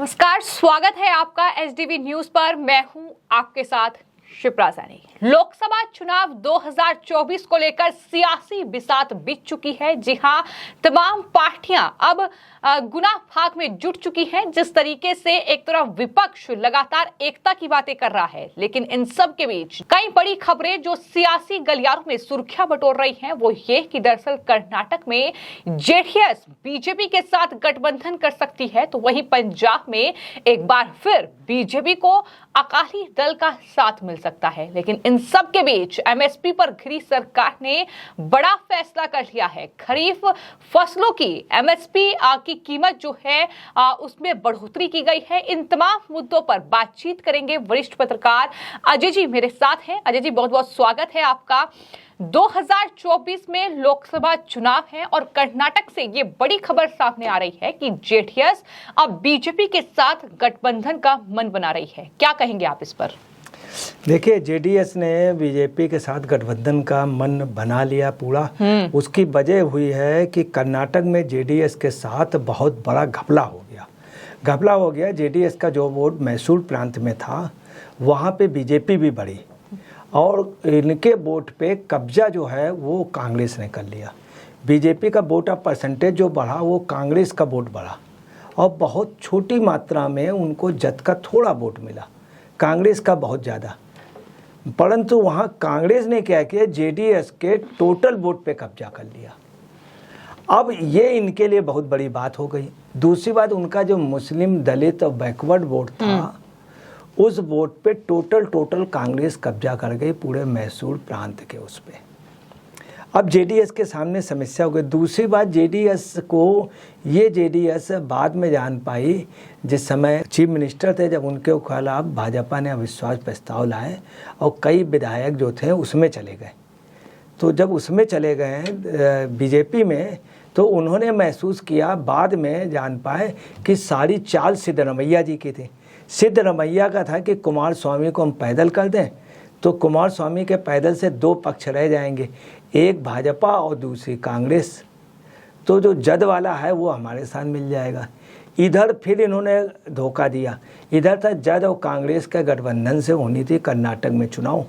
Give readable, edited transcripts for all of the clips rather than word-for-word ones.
नमस्कार, स्वागत है आपका एसडीवी न्यूज पर। मैं हूं आपके साथ शिप्रा सैनी। लोकसभा चुनाव 2024 को लेकर सियासी बिसात बीत चुकी है। जी हां, तमाम पार्टियां अब गुना भाग में जुट चुकी हैं। जिस तरीके से एक तरफ विपक्ष लगातार एकता की बातें कर रहा है, लेकिन इन सब के बीच कई बड़ी खबरें जो सियासी गलियारों में सुर्खियां बटोर रही हैं, वो ये कि दरअसल कर्नाटक में जेडीएस बीजेपी के साथ गठबंधन कर सकती है, तो वहीं पंजाब में एक बार फिर बीजेपी को अकाली दल का साथ मिल सकता है। लेकिन इन सब के बीच एमएसपी पर घिरी सरकार ने बड़ा फैसला कर लिया है। खरीफ फसलों की एमएसपी की कीमत जो है उसमें बढ़ोतरी की गई है। इन तमाम मुद्दों पर बातचीत करेंगे वरिष्ठ पत्रकार अजय जी मेरे साथ हैं। अजय जी, बहुत बहुत स्वागत है आपका। 2024 में लोकसभा चुनाव है और कर्नाटक से ये बड़ी खबर सामने आ रही है कि जेडीएस अब बीजेपी के साथ गठबंधन का मन बना रही है। क्या कहेंगे आप इस पर? देखिए, जेडीएस ने बीजेपी के साथ गठबंधन का मन बना लिया पूरा। उसकी वजह हुई है कि कर्नाटक में जेडीएस के साथ बहुत बड़ा घपला हो गया। जेडीएस का जो वोट मैसूर प्रांत में था, वहाँ पे बीजेपी भी बढ़ी और इनके वोट पे कब्जा जो है वो कांग्रेस ने कर लिया। बीजेपी का वोट ऑफ परसेंटेज जो बढ़ा वो कांग्रेस का वोट बढ़ा और बहुत छोटी मात्रा में उनको जद का थोड़ा वोट मिला, कांग्रेस का बहुत ज़्यादा। परंतु वहाँ कांग्रेस ने क्या किया, जेडीएस के टोटल वोट पे कब्जा कर लिया। अब ये इनके लिए बहुत बड़ी बात हो गई। दूसरी बात, उनका जो मुस्लिम दलित और बैकवर्ड वोट था, उस वोट पे टोटल कांग्रेस कब्जा कर गई पूरे मैसूर प्रांत के उस पे। अब जेडीएस के सामने समस्या हो गई। दूसरी बात, जेडीएस बाद में जान पाई, जिस समय चीफ मिनिस्टर थे, जब उनके खिलाफ भाजपा ने अविश्वास प्रस्ताव लाए और कई विधायक जो थे उसमें चले गए। तो जब उसमें चले गए बीजेपी में, तो उन्होंने महसूस किया, बाद में जान पाए कि सारी चाल सिद्धरमैया जी की थी। सिद्धरमैया का था कि कुमार स्वामी को हम पैदल कर दें तो कुमार स्वामी के पैदल से दो पक्ष रह जाएंगे, एक भाजपा और दूसरी कांग्रेस। तो जो जद वाला है वो हमारे साथ मिल जाएगा। इधर फिर इन्होंने धोखा दिया। इधर था जद और कांग्रेस के गठबंधन से होनी थी कर्नाटक में चुनाव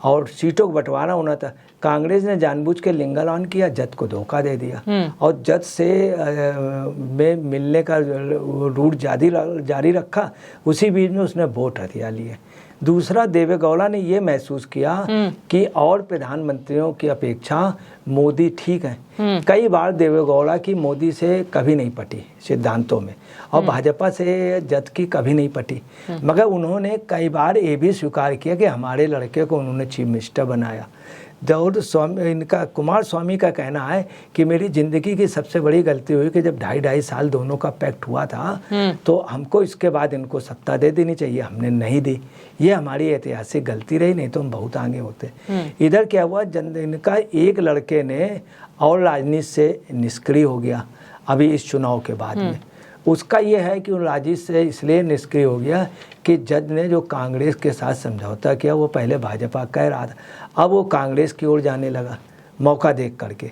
और सीटों का बंटवारा होना था। कांग्रेस ने जानबूझ के लिंगल ऑन किया, जद को धोखा दे दिया और जद से में मिलने का रूट जारी रखा। उसी बीच में उसने वोट हथिया लिए। दूसरा, देवेगौड़ा ने ये महसूस किया कि और प्रधानमंत्रियों की अपेक्षा मोदी ठीक है। कई बार देवेगौड़ा की मोदी से कभी नहीं पटी सिद्धांतों में और भाजपा से जद की कभी नहीं पटी, मगर उन्होंने कई बार ये भी स्वीकार किया कि हमारे लड़के को उन्होंने चीफ मिनिस्टर बनाया। इनका कुमार स्वामी का कहना है कि मेरी ज़िंदगी की सबसे बड़ी गलती हुई कि जब 2.5 साल दोनों का पैक्ट हुआ था, तो हमको इसके बाद इनको सत्ता दे देनी चाहिए, हमने नहीं दी। ये हमारी ऐतिहासिक गलती रही, नहीं तो हम बहुत आगे होते। इधर क्या हुआ, इनका एक लड़के ने और राजनीति से निष्क्रिय हो गया अभी इस चुनाव के बाद में। उसका ये है कि राजनीति से इसलिए निष्क्रिय हो गया कि जज ने जो कांग्रेस के साथ समझौता किया, वो पहले भाजपा कह रहा था, अब वो कांग्रेस की ओर जाने लगा मौका देख करके।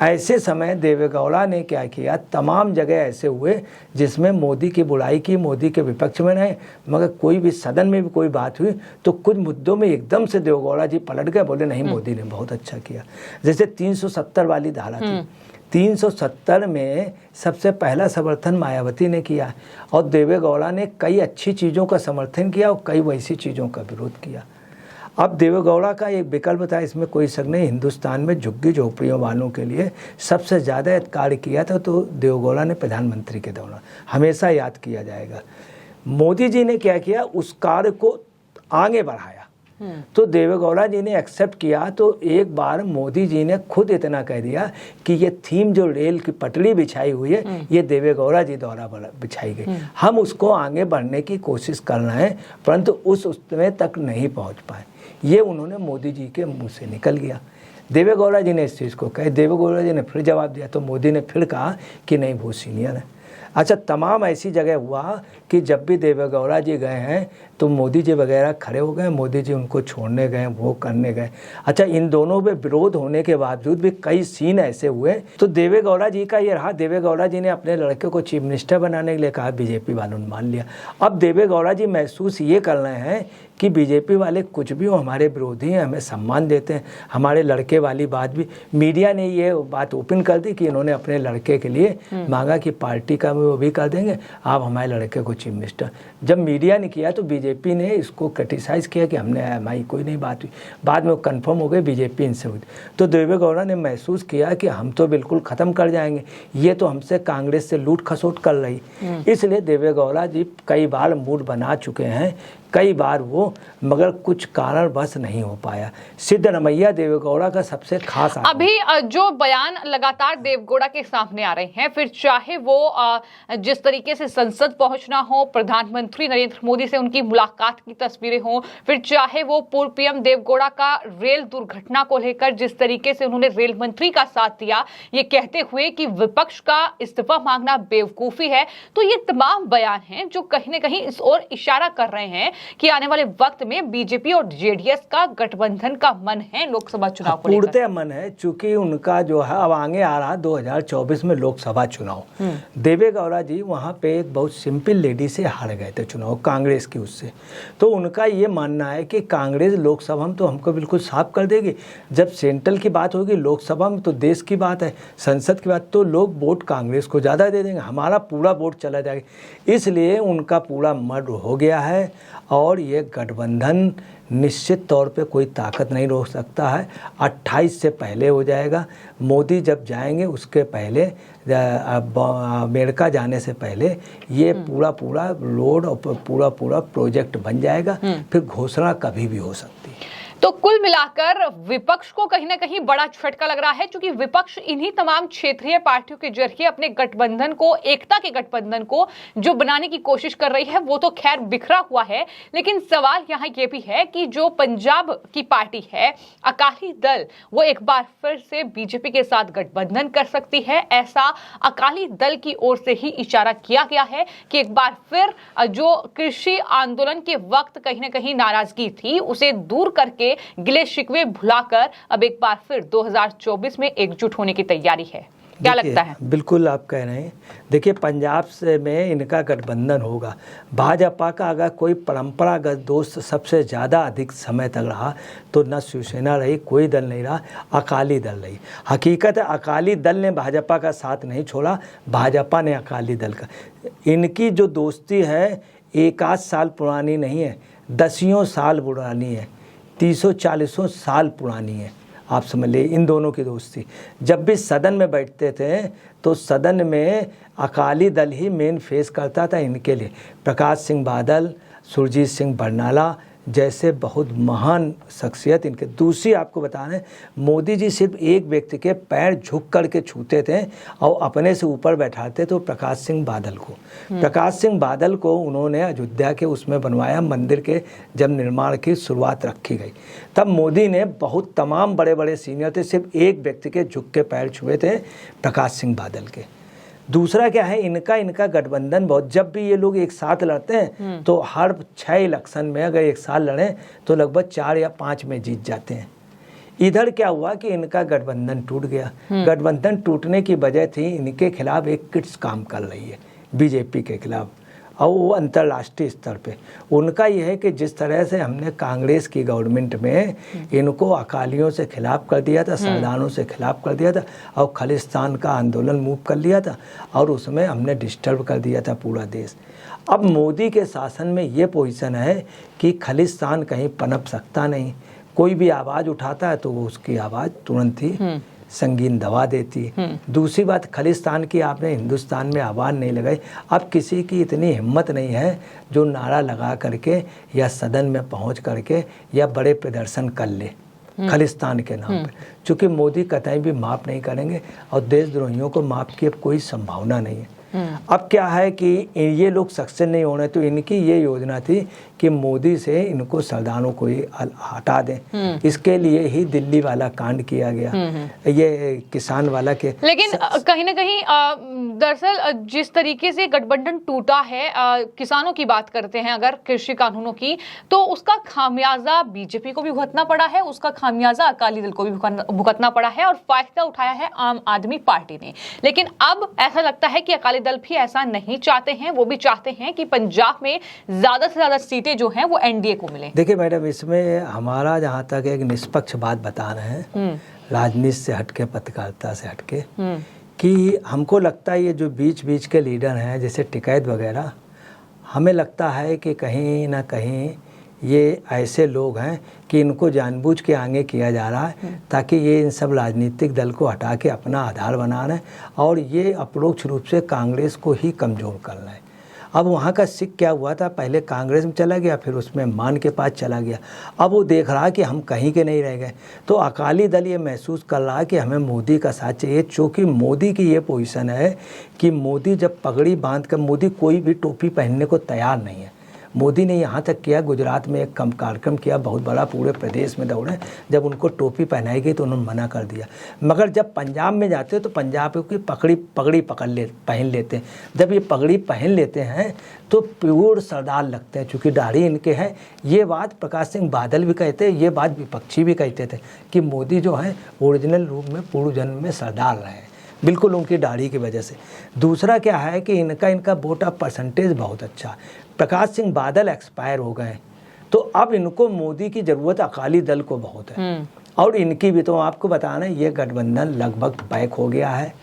ऐसे समय देवेगौड़ा ने क्या किया, तमाम जगह ऐसे हुए जिसमें मोदी की बुराई की, मोदी के विपक्ष में रहे, मगर कोई भी सदन में भी कोई बात हुई तो कुछ मुद्दों में एकदम से देवेगौड़ा जी पलट गए, बोले नहीं मोदी ने बहुत अच्छा किया। जैसे 370 वाली धारा थी, 370 में सबसे पहला समर्थन मायावती ने किया और देवेगौड़ा ने कई अच्छी चीज़ों का समर्थन किया और कई वैसी चीज़ों का विरोध किया। अब देवेगौड़ा का एक विकल्प था, इसमें कोई शक नहीं, हिंदुस्तान में झुग्गी झोपड़ियों वालों के लिए सबसे ज़्यादा कार्य किया था, तो देवेगौड़ा ने प्रधानमंत्री के दौरान हमेशा याद किया जाएगा। मोदी जी ने क्या किया, उस कार्य को आगे बढ़ाया। तो देवेगौड़ा जी ने एक्सेप्ट किया, तो एक बार मोदी जी ने खुद इतना कह दिया कि ये थीम जो रेल की पटड़ी बिछाई हुई है, ये देवेगौड़ा जी द्वारा बिछाई गई, हम उसको आगे बढ़ने की कोशिश कर रहे हैं, परंतु उसमें तक नहीं पहुंच पाए। ये उन्होंने मोदी जी के मुंह से निकल गया। देवेगौड़ा जी ने इस चीज़ को कहा, देवेगौड़ा जी ने फिर जवाब दिया, तो मोदी ने फिर कहा कि नहीं वो सीनियर है। अच्छा, तमाम ऐसी जगह हुआ कि जब भी देवेगौड़ा जी गए हैं तो मोदी जी वगैरह खड़े हो गए, मोदी जी उनको छोड़ने गए, वो करने गए। अच्छा, इन दोनों में विरोध होने के बावजूद भी कई सीन ऐसे हुए। तो देवेगौड़ा जी का ये रहा, देवेगौड़ा जी ने अपने लड़के को चीफ मिनिस्टर बनाने के लिए कहा, बीजेपी वालों ने मान लिया। अब देवेगौड़ा जी महसूस ये कर रहे हैं कि बीजेपी वाले कुछ भी हो, हमारे विरोधी हैं, हमें सम्मान देते हैं। हमारे लड़के वाली बात भी मीडिया ने ये बात ओपन कर दी कि इन्होंने अपने लड़के के लिए मांगा कि पार्टी का वो भी कर देंगे, आप हमारे लड़के को चीफ मिनिस्टर। जब मीडिया ने किया तो बीजेपी ने इसको क्रिटिसाइज़ किया कि हमने हमारी कोई नहीं बात हुई। बाद में वो कन्फर्म हो गए, बीजेपी इनसे हुई। तो देवेगौड़ा ने महसूस किया कि हम तो बिल्कुल ख़त्म कर जाएंगे, ये तो हमसे कांग्रेस से लूट खसोट कर रही। इसलिए देवेगौड़ा जी कई बार मूड बना चुके हैं, कई बार वो, मगर कुछ कारणवश नहीं हो पाया। सिद्धरमैया देवेगौड़ा का सबसे खास अभी जो बयान लगातार देवेगौड़ा के सामने आ रहे हैं, फिर चाहे वो जिस तरीके से संसद पहुंचना हो, प्रधानमंत्री नरेंद्र मोदी से उनकी मुलाकात की तस्वीरें हो, फिर चाहे वो पूर्व पीएम देवेगौड़ा का रेल दुर्घटना को लेकर जिस तरीके से उन्होंने रेल मंत्री का साथ दिया, ये कहते हुए कि विपक्ष का इस्तीफा मांगना बेवकूफी है, तो ये तमाम बयान हैं जो कहीं ना कहीं इस ओर इशारा कर रहे हैं कि आने वाले वक्त में बीजेपी और जेडीएस का गठबंधन का मन है लोकसभा चुनाव को लेकर। पूर्णतः मन है, चूंकि उनका जो है अब आगे आ रहा 2024 में लोकसभा चुनाव। देवेगौड़ा जी वहाँ पे एक बहुत सिंपल लेडी से हार गए थे चुनाव, कांग्रेस की उससे। तो उनका ये मानना है कि कांग्रेस लोकसभा में तो हमको बिल्कुल साफ कर देगी, जब सेंट्रल की बात होगी, लोकसभा में तो देश की बात है, संसद की बात, तो लोग वोट कांग्रेस को ज़्यादा दे देंगे, हमारा पूरा वोट चला जाएगा। इसलिए उनका पूरा मर्डर हो गया है और ये गठबंधन निश्चित तौर पे कोई ताकत नहीं रोक सकता है। 28 से पहले हो जाएगा। मोदी जब जाएंगे उसके पहले, अमेरिका जाने से पहले ये पूरा रोड और पूरा प्रोजेक्ट बन जाएगा, फिर घोषणा कभी भी हो सकती है। तो कुल मिलाकर विपक्ष को कहीं ना कहीं बड़ा झटका लग रहा है, क्योंकि विपक्ष इन्हीं तमाम क्षेत्रीय पार्टियों के जरिए अपने गठबंधन को, एकता के गठबंधन को जो बनाने की कोशिश कर रही है, वो तो खैर बिखरा हुआ है। लेकिन सवाल यहाँ ये भी है कि जो पंजाब की पार्टी है अकाली दल, वो एक बार फिर से बीजेपी के साथ गठबंधन कर सकती है। ऐसा अकाली दल की ओर से ही इशारा किया गया है कि एक बार फिर जो कृषि आंदोलन के वक्त कहीं ना कहीं नाराजगी थी, उसे दूर करके, गिले शिकवे भुलाकर अब एक बार फिर 2024 में एकजुट होने की तैयारी है। क्या लगता है? बिल्कुल आप कह रहे हैं। देखिए, पंजाब से में इनका गठबंधन होगा। भाजपा का अगर कोई परंपरागत दोस्त सबसे ज़्यादा अधिक समय तक रहा तो न शिवसेना रही, कोई दल नहीं रहा, अकाली दल रही। हकीकत है अकाली दल ने भाजपा का साथ नहीं छोड़ा, भाजपा ने अकाली दल का। इनकी जो दोस्ती है एक आध साल पुरानी नहीं है, दसियों साल पुरानी है, 30-40 साल पुरानी है। आप समझ लीजिए इन दोनों की दोस्ती। जब भी सदन में बैठते थे तो सदन में अकाली दल ही मेन फेस करता था इनके लिए। प्रकाश सिंह बादल, सुरजीत सिंह बरनाला जैसे बहुत महान शख्सियत इनके। दूसरी आपको बता रहे, मोदी जी सिर्फ एक व्यक्ति के पैर झुक करके छूते थे और अपने से ऊपर बैठाते तो प्रकाश सिंह बादल को। प्रकाश सिंह बादल को उन्होंने अयोध्या के उसमें बनवाया, मंदिर के जब निर्माण की शुरुआत रखी गई, तब मोदी ने बहुत तमाम बड़े बड़े सीनियर थे, सिर्फ एक व्यक्ति के झुक के पैर छुए थे, प्रकाश सिंह बादल के। दूसरा क्या है, इनका गठबंधन बहुत, जब भी ये लोग एक साथ लड़ते हैं तो हर 6 इलेक्शन में अगर एक साथ लड़ें तो लगभग 4 या 5 में जीत जाते हैं। इधर क्या हुआ कि इनका गठबंधन टूट गया। गठबंधन टूटने की वजह थी इनके खिलाफ एक किट्स काम कर रही है बीजेपी के खिलाफ, और वो अंतर्राष्ट्रीय स्तर पे उनका यह है कि जिस तरह से हमने कांग्रेस की गवर्नमेंट में इनको अकालियों से खिलाफ कर दिया था, सरदारों से खिलाफ कर दिया था और खालिस्तान का आंदोलन मूव कर लिया था और उसमें हमने डिस्टर्ब कर दिया था पूरा देश। अब मोदी के शासन में ये पोजीशन है कि खालिस्तान कहीं पनप सकता नहीं, कोई भी आवाज़ उठाता है तो वो उसकी आवाज़ तुरंत ही संगीन दबा देती है। दूसरी बात, खालिस्तान की आपने हिंदुस्तान में आवाज़ नहीं लगाई। अब किसी की इतनी हिम्मत नहीं है जो नारा लगा करके या सदन में पहुंच करके या बड़े प्रदर्शन कर ले खालिस्तान के नाम पे, क्योंकि मोदी कतई भी माफ़ नहीं करेंगे और देशद्रोहियों को माफ़ की अब कोई संभावना नहीं है। अब क्या है कि ये लोग सक्सेस नहीं होने, तो इनकी ये योजना थी कि मोदी से इनको सरदारों को ही हटा दें। इसके लिए ही दिल्ली वाला कांड किया गया, ये किसान वाला के। लेकिन कहीं ना कहीं दरअसल जिस तरीके से गठबंधन टूटा है, किसानों की बात करते हैं अगर कृषि कानूनों की, तो उसका खामियाजा बीजेपी को भी भुगतना पड़ा है, उसका खामियाजा अकाली दल को भी भुगतना पड़ा है और फायदा उठाया है आम आदमी पार्टी ने। लेकिन अब ऐसा लगता है कि अकाली दल भी ऐसा नहीं चाहते हैं, वो भी चाहते हैं कि पंजाब में ज्यादा से ज्यादा सीटें जो हैं वो एनडीए को मिले। देखिए मैडम, इसमें हमारा जहाँ तक एक निष्पक्ष बात बता रहे हैं, राजनीति से हटके, पत्रकारिता से हटके, कि हमको लगता है ये जो बीच बीच के लीडर हैं जैसे टिकैत वगैरह, हमें लगता है कि कहीं ना कहीं ये ऐसे लोग हैं कि इनको जानबूझ के आगे किया जा रहा है ताकि ये इन सब राजनीतिक दल को हटा के अपना आधार बना रहे हैं और ये अपरोक्ष रूप से कांग्रेस को ही कमज़ोर कर रहे हैं। अब वहाँ का सिख क्या हुआ था, पहले कांग्रेस में चला गया, फिर उसमें मान के पास चला गया, अब वो देख रहा है कि हम कहीं के नहीं रह गए। तो अकाली दल ये महसूस कर रहा है कि हमें मोदी का साथ चाहिए, चूँकि मोदी की ये पोजीशन है कि मोदी जब पगड़ी बांध कर, मोदी कोई भी टोपी पहनने को तैयार नहीं है। मोदी ने यहाँ तक किया, गुजरात में एक कम कार्यक्रम किया बहुत बड़ा, पूरे प्रदेश में दौड़े, जब उनको टोपी पहनाई गई तो उन्होंने मना कर दिया। मगर जब पंजाब में जाते तो पंजाब की पगड़ी पहन लेते हैं। जब ये पगड़ी पहन लेते हैं तो प्योर सरदार लगते हैं, चूँकि दाढ़ी इनके है। ये बात प्रकाश सिंह बादल भी कहते हैं, ये बात विपक्षी भी कहते थे कि मोदी जो है ओरिजिनल रूप में पूर्व जन्म में सरदार रहे हैं, बिल्कुल उनकी दाढ़ी की वजह से। दूसरा क्या है कि इनका वोट ऑफ परसेंटेज बहुत अच्छा है। प्रकाश सिंह बादल एक्सपायर हो गए तो अब इनको मोदी की ज़रूरत अकाली दल को बहुत है, और इनकी भी। तो आपको बताना ये गठबंधन लगभग पैक हो गया है,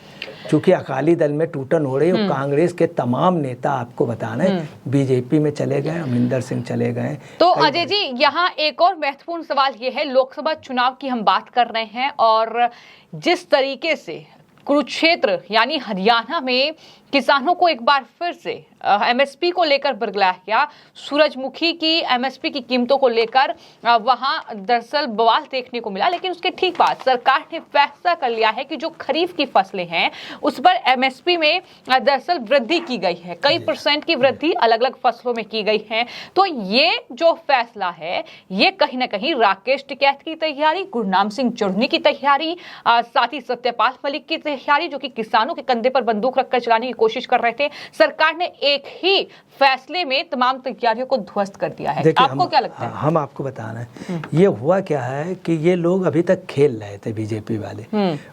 क्योंकि अकाली दल में टूटन हो रही है। और कांग्रेस के तमाम नेता आपको बताना है बीजेपी में चले गए, अमरिंदर सिंह चले गए। तो अजय जी, यहाँ एक और महत्वपूर्ण सवाल ये है, लोकसभा चुनाव की हम बात कर रहे हैं और जिस तरीके से कुरुक्षेत्र यानी हरियाणा में किसानों को एक बार फिर से एमएसपी को लेकर बरगलाया गया, सूरजमुखी की एमएसपी की कीमतों को लेकर वहां दरअसल बवाल देखने को मिला। लेकिन उसके ठीक बाद सरकार ने फैसला कर लिया है कि जो खरीफ की फसलें हैं उस पर एमएसपी में दरअसल वृद्धि की गई है, कई % की वृद्धि अलग अलग फसलों में की गई है। तो ये जो फैसला है ये कहीं ना कहीं राकेश टिकैत की तैयारी, गुरनाम सिंह चुर्नी की तैयारी, साथ ही सत्यपाल मलिक की तैयारी, जो कि किसानों के कंधे पर बंदूक रखकर चलाने की कोशिश कर रहे थे, सरकार ने एक ही फैसले में तमाम तैयारियों को ध्वस्त कर दिया है। आपको क्या लगता है? हम आपको बताना है, ये हुआ क्या है कि ये लोग अभी तक खेल रहे थे बीजेपी वाले।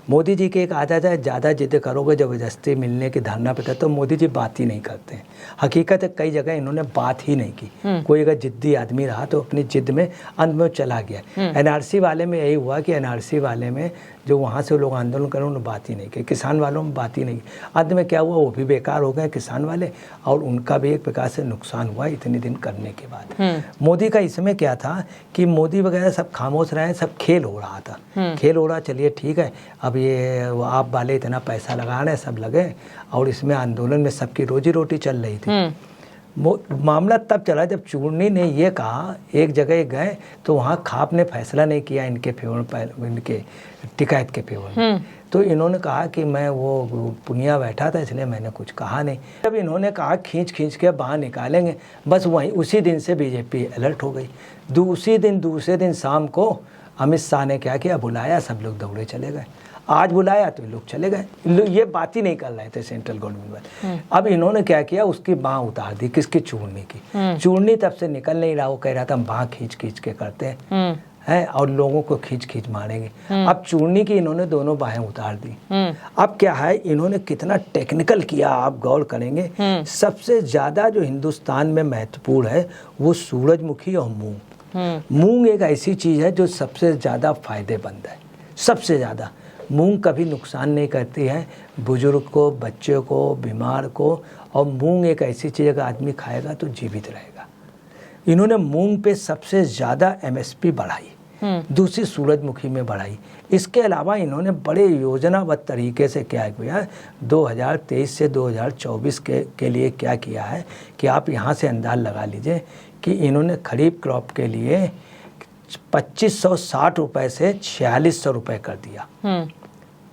मोदी जी के एक आदत है, ज़्यादा जिद करोगे जबरदस्ती मिलने की धरना पे, तो मोदी जी बात ही नहीं करते हैं। हकीकत है कई जगह इन्होंने बात ही नहीं की। कोई अगर जिद्दी आदमी रहा तो अपनी जिद में अंत में चला गया। एनआरसी वाले में यही हुआ कि एनआरसी वाले में जो वहाँ से लोग आंदोलन करें उन्होंने बात ही नहीं की, किसान वालों में बात ही नहीं की। अंत में क्या हुआ, वो भी बेकार हो गए किसान वाले, और उनका भी एक प्रकार से नुकसान हुआ इतने दिन करने के बाद। मोदी का इसमें क्या था कि मोदी वगैरह सब खामोश रहे, सब खेल हो रहा था, खेल हो रहा, चलिए ठीक है, अब ये आप वाले इतना पैसा लगा रहे हैं, सब लगे, और इसमें आंदोलन में सबकी रोजी रोटी चल रही थी। मामला तब चला जब चूर्नी ने ये कहा, एक जगह गए तो वहाँ खाप ने फैसला नहीं किया इनके फेवर, इनके टिकैत के फेवर। तो इन्होंने कहा कि मैं वो पुनिया बैठा था इसलिए मैंने कुछ कहा नहीं। जब इन्होंने कहा खींच के बाहर निकालेंगे, बस वहीं उसी दिन से बीजेपी अलर्ट हो गई। दूसरे दिन शाम को अमित शाह ने क्या किया, बुलाया, सब लोग दौड़े चले गए। आज बुलाया तो लोग चले गए, ये बात ही नहीं कर रहे थे सेंट्रल गवर्नमेंट वाले। अब इन्होंने क्या किया, उसकी बाँह उतार दी, किसकी, चूर्नी की। चूर्नी तब से निकल नहीं रहा, वो कह रहा था हम बाँह खींच के करते हैं और लोगों को खींच मारेंगे। अब चूर्नी की इन्होंने दोनों बाहें उतार दी। अब क्या है, इन्होंने कितना टेक्निकल किया आप गौर करेंगे। सबसे ज्यादा जो हिंदुस्तान में महत्वपूर्ण है वो सूरजमुखी और मूंग। मूंग एक ऐसी चीज है जो सबसे ज्यादा फायदेमंद है, सबसे ज्यादा। मूंग कभी नुकसान नहीं करती है बुजुर्ग को, बच्चे को, बीमार को, और मूंग एक ऐसी चीज़ अगर आदमी खाएगा तो जीवित रहेगा। इन्होंने मूंग पे सबसे ज़्यादा एमएसपी बढ़ाई, दूसरी सूरजमुखी में बढ़ाई। इसके अलावा इन्होंने बड़े योजनाबद्ध तरीके से क्या किया, 2023 से 2024 के लिए क्या किया है कि आप यहाँ से अंदाज़ लगा लीजिए कि इन्होंने खरीफ क्रॉप के लिए 2560 रुपये से 4600 रुपये कर दिया।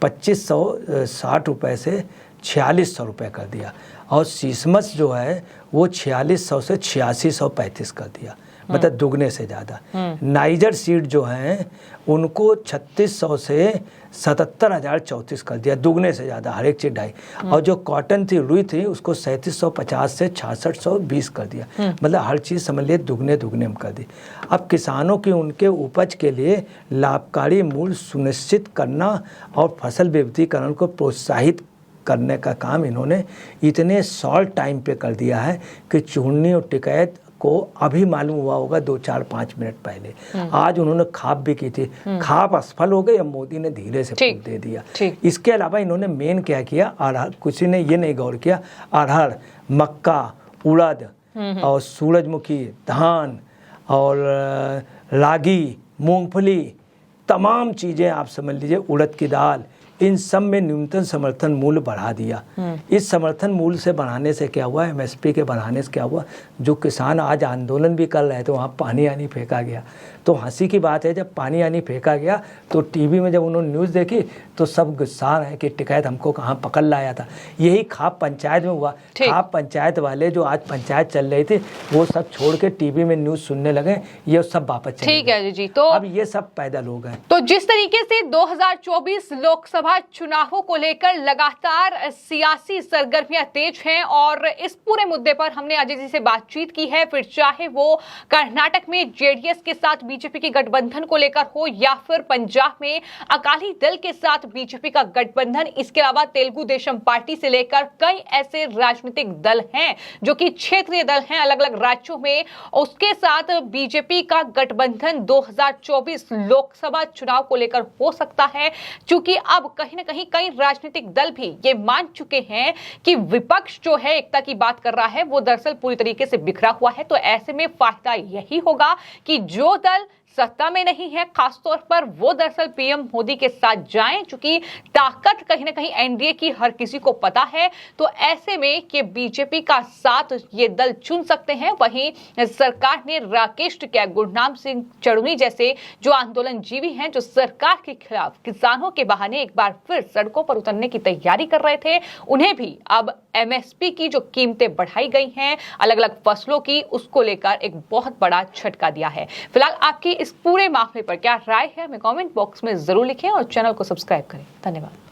2560 रुपये से 4600 रुपये कर दिया, और सीसमस जो है वो 4600 से 8635 कर दिया, मतलब दुगने से ज़्यादा। नाइजर सीड जो हैं उनको 3600 से 77,034 कर दिया, दुगने से ज़्यादा, हर एक चीज़ ढाई। और जो कॉटन थी, रुई थी, उसको 3750 से 6620 कर दिया, मतलब हर चीज़ समझ लिए दुगने में कर दी। अब किसानों की उनके उपज के लिए लाभकारी मूल्य सुनिश्चित करना और फसल विविधीकरण को प्रोत्साहित करने का काम इन्होंने इतने शॉर्ट टाइम पे कर दिया है कि चूर्णी और टिकैत को अभी मालूम हुआ होगा 2-4-5 मिनट पहले। आज उन्होंने खाप भी की थी, खाप असफल हो गई, अब मोदी ने धीरे से फूट दे दिया। इसके अलावा इन्होंने मेन क्या किया, अरहर, किसी ने ये नहीं गौर किया, अरहर, मक्का, उड़द और सूरजमुखी, धान और रागी, मूंगफली, तमाम चीज़ें आप समझ लीजिए, उड़द की दाल, इन सब में न्यूनतम समर्थन मूल्य बढ़ा दिया। इस समर्थन मूल्य से बढ़ाने से क्या हुआ, एमएसपी के बढ़ाने से क्या हुआ, जो किसान आज आंदोलन भी कर रहे थे वहाँ पानी आनी फेंका गया। तो हंसी की बात है, जब पानी आनी फेंका गया तो टीवी में जब उन्होंने न्यूज़ देखी तो सब गुस्सा रहे कि टिकैत हमको कहाँ पकड़ लाया था। यही खाप पंचायत में हुआ। खाप पंचायत वाले जो आज पंचायत चल रही थी वो सब छोड़ के टीवी में न्यूज़ सुनने लगे, ये सब वापस चले गए। ठीक है जी। तो अब ये सब पैदल हो गए। तो जिस तरीके से 2024 लोकसभा चुनावों को लेकर लगातार सियासी सरगर्मियां तेज हैं और इस पूरे मुद्दे पर हमने अजय जी से बातचीत की है, फिर चाहे वो कर्नाटक में जेडीएस के साथ बीजेपी के गठबंधन को लेकर हो या फिर पंजाब में अकाली दल के साथ बीजेपी का गठबंधन, इसके अलावा तेलुगु देशम पार्टी से लेकर कई ऐसे राजनीतिक दल हैं जो कि क्षेत्रीय दल हैं अलग अलग राज्यों में, उसके साथ बीजेपी का गठबंधन 2024 लोकसभा चुनाव को लेकर हो सकता है। क्योंकि अब कहीं ना कहीं कई राजनीतिक दल भी ये मान चुके हैं कि विपक्ष जो है एकता की बात कर रहा है वो दरअसल पूरी तरीके से बिखरा हुआ है। तो ऐसे में फायदा यही होगा कि जो दल सत्ता में नहीं है खासतौर पर वो दरअसल पीएम मोदी के साथ जाएं, क्योंकि ताकत कहीं ना कहीं एनडीए की हर किसी को पता है। तो ऐसे में कि बीजेपी का साथ ये दल चुन सकते हैं। वहीं सरकार ने राकेश टिकैत, गुरनाम सिंह चढ़ूनी जैसे जो आंदोलनजीवी हैं, जो सरकार के खिलाफ किसानों के बहाने एक बार फिर सड़कों पर उतरने की तैयारी कर रहे थे, उन्हें भी अब एमएसपी की जो कीमतें बढ़ाई गई हैं अलग अलग फसलों की, उसको लेकर एक बहुत बड़ा झटका दिया है। फिलहाल आपकी इस पूरे मामले पर क्या राय है हमें कमेंट बॉक्स में जरूर लिखें और चैनल को सब्सक्राइब करें। धन्यवाद।